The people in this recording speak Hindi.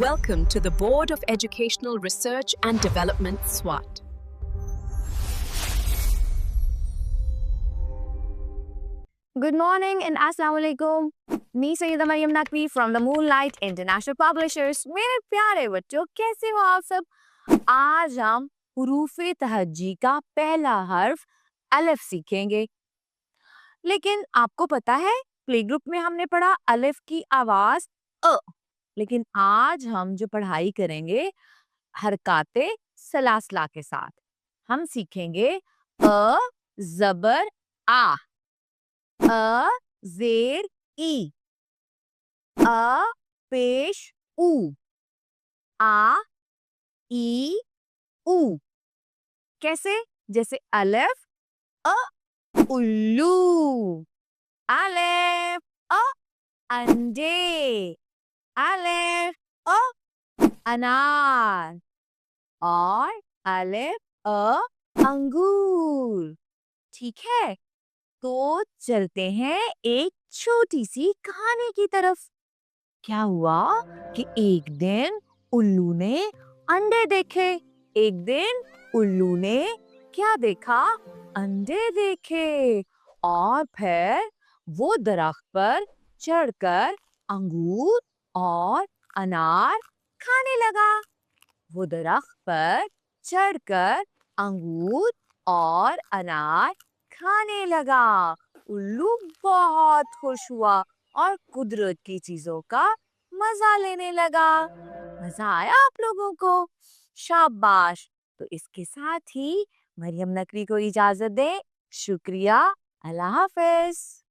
Welcome to the Board of Educational Research and Development, SWAT. Good morning and Assalamu alaikum. Me Saeeda Maryam Naqvi from the Moonlight International Publishers. मेरे प्यारे बच्चों, कैसे हो आप सब? आज हम हुरूफ़े तहज्जी का पहला हर्फ अलिफ सीखेंगे। लेकिन आपको पता है, प्ले ग्रुप में हमने पढ़ा अलिफ की आवाज अ। लेकिन आज हम जो पढ़ाई करेंगे हरकाते सलासला के साथ। हम सीखेंगे अ ज़बर आ, अ ज़ेर ई, अ पेश ऊ, आ ई ऊ। कैसे? जैसे अलिफ अ उल्लू, अलिफ अ अंडे, अलिफ अ अनार और अलिफ अ अंगूर। ठीक है, तो चलते हैं एक छोटी सी कहानी की तरफ। क्या हुआ कि एक दिन उल्लू ने अंडे देखे। एक दिन उल्लू ने क्या देखा? अंडे देखे। और फिर वो दरख्त पर चढ़कर अंगूर और अनार खाने लगा। वो दरख्त पर चढ़कर अंगूर और अनार खाने लगा। उल्लू बहुत खुश हुआ और कुदरत की चीजों का मजा लेने लगा। मजा आया आप लोगों को? शाबाश। तो इसके साथ ही मरियम नकवी को इजाजत दें। शुक्रिया। अल्लाह हाफिज।